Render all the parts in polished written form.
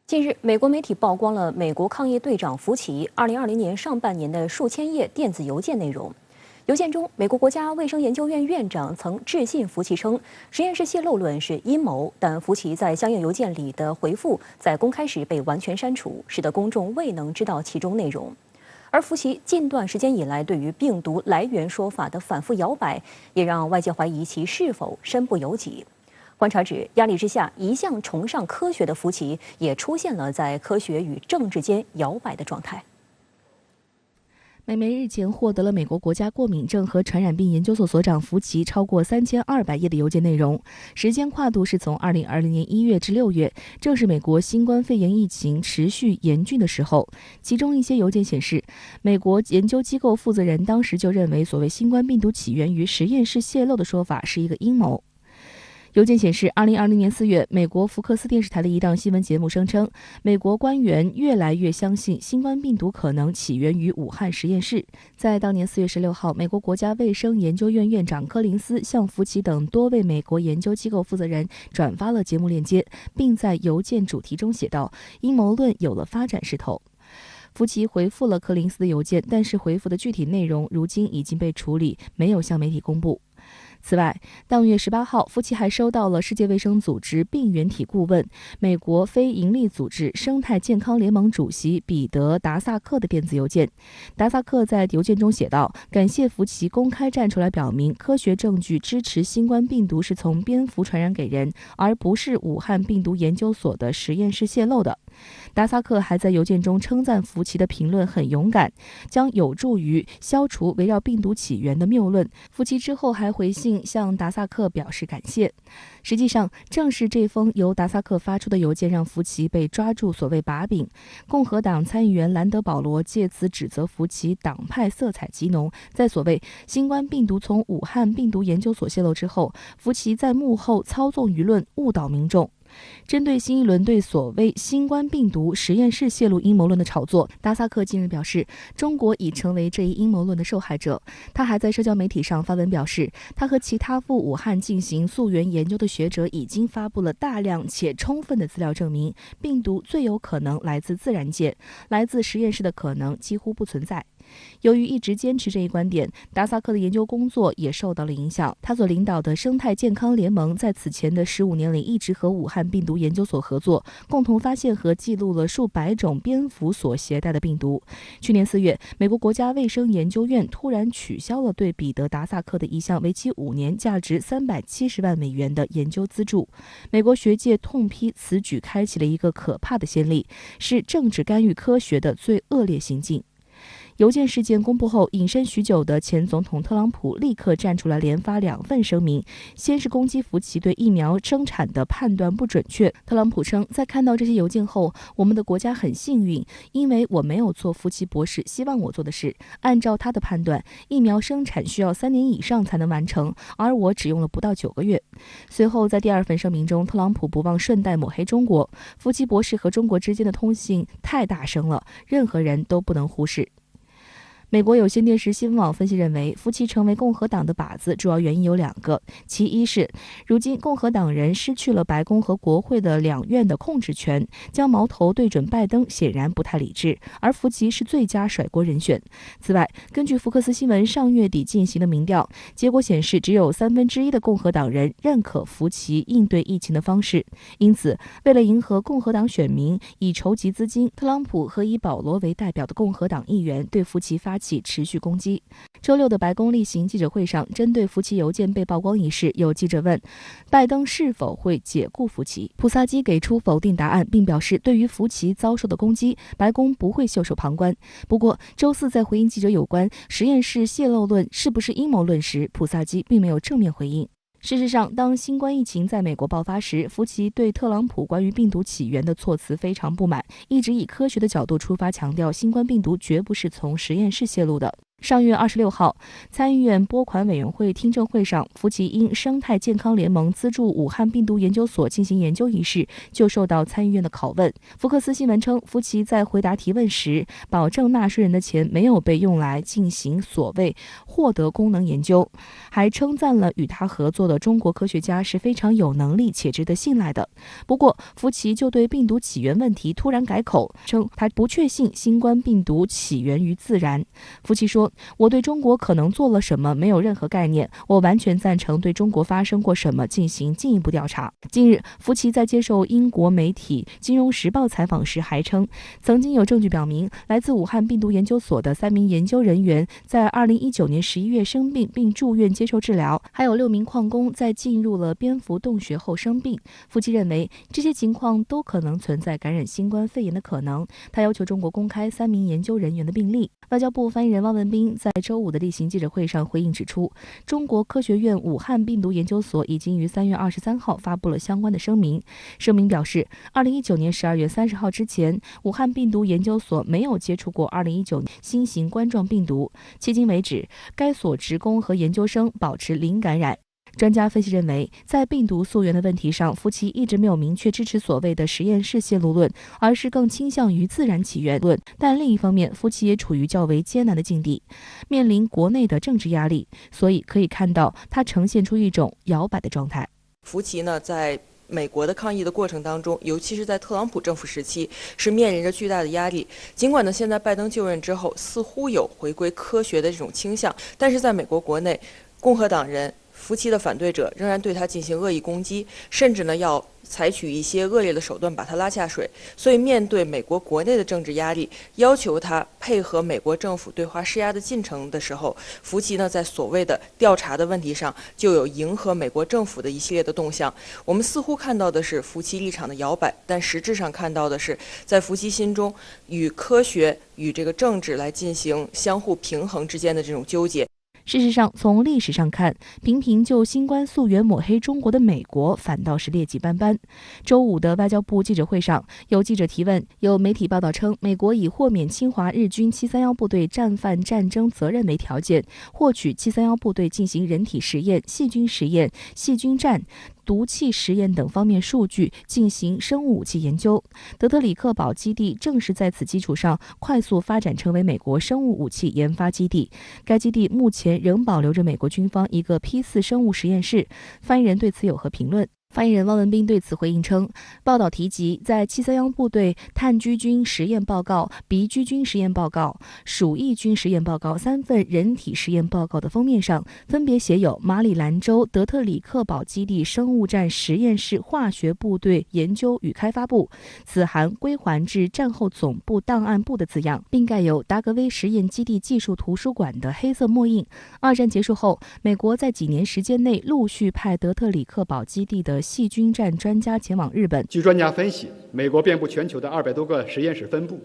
近日，美国媒体曝光了美国抗疫队长福奇2020年上半年的数千页电子邮件内容。邮件中，美国国家卫生研究院院长曾致信福奇称，实验室泄漏论是阴谋，但福奇在相应邮件里的回复在公开时被完全删除，使得公众未能知道其中内容。而福奇近段时间以来对于病毒来源说法的反复摇摆，也让外界怀疑其是否身不由己。观察指，压力之下，一向崇尚科学的福奇也出现了在科学与政治间摇摆的状态。美媒日前获得了美国国家过敏症和传染病研究所所长福奇超过3200页的邮件内容，时间跨度是从2020年1月至6月，正是美国新冠肺炎疫情持续严峻的时候。其中一些邮件显示，美国研究机构负责人当时就认为，所谓新冠病毒起源于实验室泄漏的说法是一个阴谋。邮件显示，2020年4月，美国福克斯电视台的一档新闻节目声称，美国官员越来越相信新冠病毒可能起源于武汉实验室。在当年4月16号，美国国家卫生研究院院长柯林斯向福奇等多位美国研究机构负责人转发了节目链接，并在邮件主题中写道：“阴谋论有了发展势头。”福奇回复了柯林斯的邮件，但是回复的具体内容如今已经被处理，没有向媒体公布。此外，当月18号，福奇还收到了世界卫生组织病原体顾问、美国非营利组织生态健康联盟主席彼得·达萨克的电子邮件。达萨克在邮件中写道：“感谢福奇公开站出来表明，科学证据支持新冠病毒是从蝙蝠传染给人，而不是武汉病毒研究所的实验室泄露的。”达萨克还在邮件中称赞福奇的评论很勇敢，将有助于消除围绕病毒起源的谬论。福奇之后还回信向达萨克表示感谢。实际上，正是这封由达萨克发出的邮件让福奇被抓住所谓把柄。共和党参议员兰德·保罗借此指责福奇党派色彩极浓。在所谓新冠病毒从武汉病毒研究所泄露之后，福奇在幕后操纵舆论，误导民众。针对新一轮对所谓新冠病毒实验室泄露阴谋论的炒作，达萨克近日表示，中国已成为这一阴谋论的受害者。他还在社交媒体上发文表示，他和其他赴武汉进行溯源研究的学者已经发布了大量且充分的资料，证明病毒最有可能来自自然界，来自实验室的可能几乎不存在。由于一直坚持这一观点，达萨克的研究工作也受到了影响。他所领导的生态健康联盟在此前的15年里一直和武汉病毒研究所合作，共同发现和记录了数百种蝙蝠所携带的病毒。去年4月，美国国家卫生研究院突然取消了对彼得·达萨克的一项为期5年、价值370万美元的研究资助。美国学界痛批此举开启了一个可怕的先例，是政治干预科学的最恶劣行径。邮件事件公布后，隐身许久的前总统特朗普立刻站出来，连发2份声明。先是攻击福奇对疫苗生产的判断不准确。特朗普称，在看到这些邮件后，我们的国家很幸运，因为我没有做福奇博士希望我做的事。按照他的判断，疫苗生产需要3年以上才能完成，而我只用了不到9个月。随后，在第2份声明中，特朗普不忘顺带抹黑中国。福奇博士和中国之间的通信太大声了，任何人都不能忽视。美国有线电视新闻网分析认为，福奇成为共和党的靶子，主要原因有2个。其一是，如今共和党人失去了白宫和国会的2院的控制权，将矛头对准拜登显然不太理智，而福奇是最佳甩锅人选。此外，根据福克斯新闻上月底进行的民调，结果显示只有1/3的共和党人认可福奇应对疫情的方式。因此，为了迎合共和党选民，以筹集资金，特朗普和以保罗为代表的共和党议员对福奇发起持续攻击。周六的白宫例行记者会上，针对福奇邮件被曝光一事，有记者问拜登是否会解雇福奇。普萨基给出否定答案，并表示对于福奇遭受的攻击，白宫不会袖手旁观。不过，周四在回应记者有关实验室泄漏论是不是阴谋论时，普萨基并没有正面回应。事实上，当新冠疫情在美国爆发时，福奇对特朗普关于病毒起源的措辞非常不满，一直以科学的角度出发，强调新冠病毒绝不是从实验室泄露的。上月26号，参议院拨款委员会听证会上，福奇因生态健康联盟资助武汉病毒研究所进行研究一事，就受到参议院的拷问。福克斯新闻称，福奇在回答提问时，保证纳税人的钱没有被用来进行所谓获得功能研究，还称赞了与他合作的中国科学家是非常有能力且值得信赖的。不过，福奇就对病毒起源问题突然改口，称他不确信新冠病毒起源于自然。福奇说，我对中国可能做了什么没有任何概念，我完全赞成对中国发生过什么进行进一步调查。近日，福奇在接受英国媒体《金融时报》采访时还称，曾经有证据表明，来自武汉病毒研究所的3名研究人员在2019年11月生病并住院接受治疗，还有6名矿工在进入了蝙蝠洞穴后生病。福奇认为，这些情况都可能存在感染新冠肺炎的可能。他要求中国公开3名研究人员的病例。外交部发言人汪文斌在周五的例行记者会上回应指出，中国科学院武汉病毒研究所已经于3月23号发布了相关的声明。声明表示，2019年12月30号之前，武汉病毒研究所没有接触过2019年新型冠状病毒。迄今为止，该所职工和研究生保持零感染。专家分析认为，在病毒溯源的问题上，福奇一直没有明确支持所谓的实验室泄露论，而是更倾向于自然起源论。但另一方面，福奇也处于较为艰难的境地，面临国内的政治压力，所以可以看到他呈现出一种摇摆的状态。福奇呢，在美国的抗疫的过程当中，尤其是在特朗普政府时期，是面临着巨大的压力。尽管呢，现在拜登就任之后，似乎有回归科学的这种倾向，但是在美国国内，共和党人福奇的反对者仍然对他进行恶意攻击，甚至呢要采取一些恶劣的手段把他拉下水。所以面对美国国内的政治压力，要求他配合美国政府对华施压的进程的时候，福奇呢在所谓的调查的问题上就有迎合美国政府的一系列的动向。我们似乎看到的是福奇立场的摇摆，但实质上看到的是在福奇心中与科学与这个政治来进行相互平衡之间的这种纠结。事实上，从历史上看，频频就新冠溯源抹黑中国的美国反倒是劣迹斑斑。周五的外交部记者会上，有记者提问，有媒体报道称，美国以豁免侵华日军731部队战犯战争责任为条件，获取731部队进行人体实验、细菌实验、细菌战、毒气实验等方面数据进行生物武器研究。德特里克堡基地正是在此基础上快速发展成为美国生物武器研发基地。该基地目前仍保留着美国军方一个P4生物实验室。发言人对此有何评论？发言人汪文斌对此回应称，报道提及在731部队炭疽菌实验报告、鼻疽菌实验报告、鼠疫菌实验报告3份人体实验报告的封面上，分别写有马里兰州德特里克堡基地生物战实验室化学部队研究与开发部，此函归还至战后总部档案部的字样，并盖有达格威实验基地技术图书馆的黑色墨印。二战结束后，美国在几年时间内陆续派德特里克堡基地的细菌战专家前往日本。据专家分析，美国遍布全球的200多个实验室分布，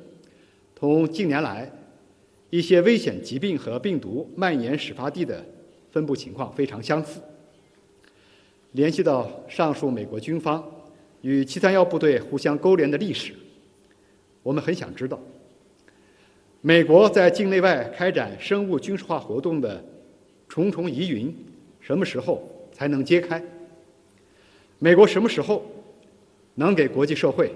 同近年来一些危险疾病和病毒蔓延始发地的分布情况非常相似。联系到上述美国军方与731部队互相勾连的历史，我们很想知道，美国在境内外开展生物军事化活动的重重疑云，什么时候才能揭开？美国什么时候能给国际社会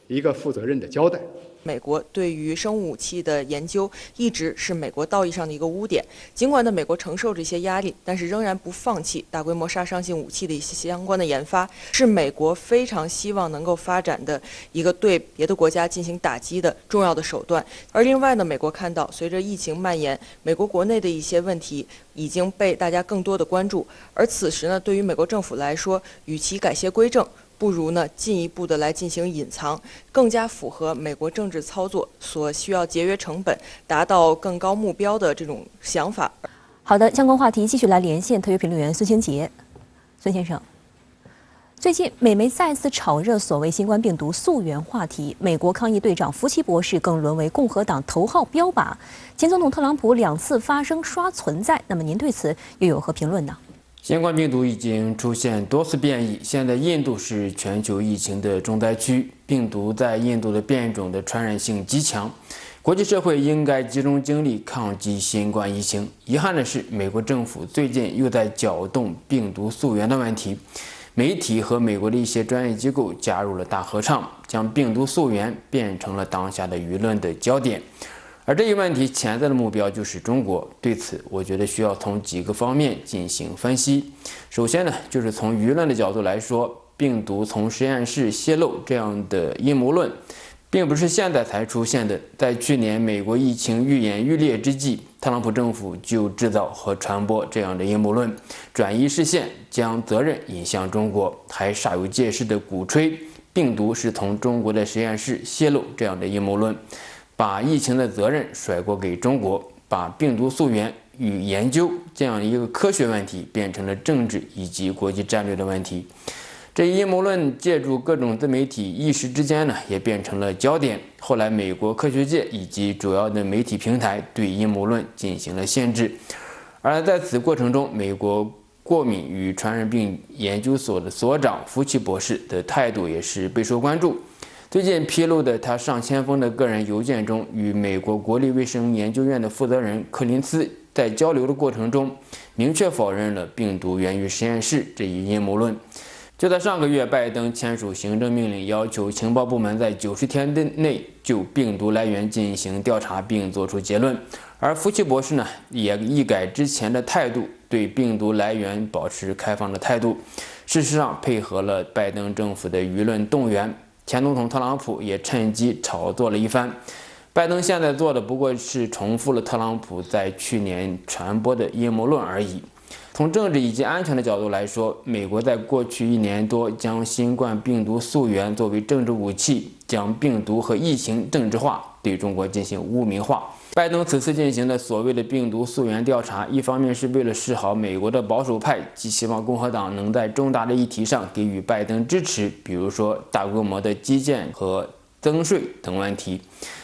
一个负责任的交代？美国对于生物武器的研究一直是美国道义上的一个污点。尽管呢，美国承受这些压力，但是仍然不放弃大规模杀伤性武器的一些相关的研发，是美国非常希望能够发展的一个对别的国家进行打击的重要的手段。而另外呢，美国看到随着疫情蔓延，美国国内的一些问题已经被大家更多的关注，而此时呢，对于美国政府来说，与其改邪归正，不如呢进一步的来进行隐藏，更加符合美国政治操作所需要节约成本、达到更高目标的这种想法。好的，相关话题继续来连线特约评论员孙清杰。孙先生，最近美媒再次炒热所谓新冠病毒溯源话题，美国抗疫队长福奇博士更沦为共和党头号标靶，前总统特朗普2次发声刷存在，那么您对此又有何评论呢？新冠病毒已经出现多次变异，现在印度是全球疫情的重灾区，病毒在印度的变种的传染性极强，国际社会应该集中精力抗击新冠疫情。遗憾的是，美国政府最近又在搅动病毒溯源的问题，媒体和美国的一些专业机构加入了大合唱，将病毒溯源变成了当下的舆论的焦点。而这一问题潜在的目标就是中国。对此，我觉得需要从几个方面进行分析。首先呢，就是从舆论的角度来说，病毒从实验室泄露这样的阴谋论，并不是现在才出现的。在去年美国疫情愈演愈烈之际，特朗普政府就制造和传播这样的阴谋论，转移视线，将责任引向中国，还煞有介事地鼓吹病毒是从中国的实验室泄露这样的阴谋论，把疫情的责任甩锅给中国，把病毒溯源与研究这样一个科学问题变成了政治以及国际战略的问题。这一阴谋论借助各种自媒体一时之间呢，也变成了焦点。后来，美国科学界以及主要的媒体平台对阴谋论进行了限制。而在此过程中，美国过敏与传染病研究所的所长福奇博士的态度也是备受关注。最近披露的他上千封的个人邮件中，与美国国立卫生研究院的负责人柯林斯在交流的过程中，明确否认了病毒源于实验室这一阴谋论。就在上个月，拜登签署行政命令，要求情报部门在90天内就病毒来源进行调查并作出结论。而福奇博士呢，也一改之前的态度，对病毒来源保持开放的态度。事实上，配合了拜登政府的舆论动员，前总统特朗普也趁机炒作了一番。拜登现在做的不过是重复了特朗普在去年传播的阴谋论而已。从政治以及安全的角度来说，美国在过去1年多将新冠病毒溯源作为政治武器，将病毒和疫情政治化，对中国进行污名化。拜登此次进行的所谓的病毒溯源调查，一方面是为了示好美国的保守派，既希望共和党能在重大的议题上给予拜登支持，比如说大规模的基建和增税等问题。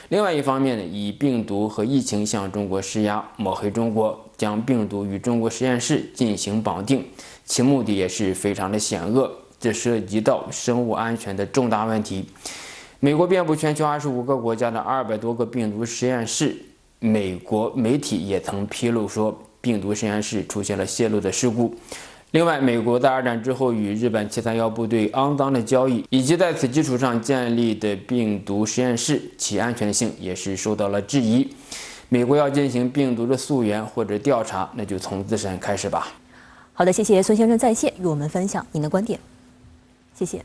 另外一方面呢，以病毒和疫情向中国施压，抹黑中国，将病毒与中国实验室进行绑定，其目的也是非常的险恶，这涉及到生物安全的重大问题。美国遍布全球25个国家的200多个病毒实验室，美国媒体也曾披露说，病毒实验室出现了泄露的事故。另外，美国在2战之后与日本731部队肮脏的交易，以及在此基础上建立的病毒实验室，其安全性也是受到了质疑。美国要进行病毒的溯源或者调查，那就从自身开始吧。好的，谢谢孙先生在线与我们分享您的观点，谢谢。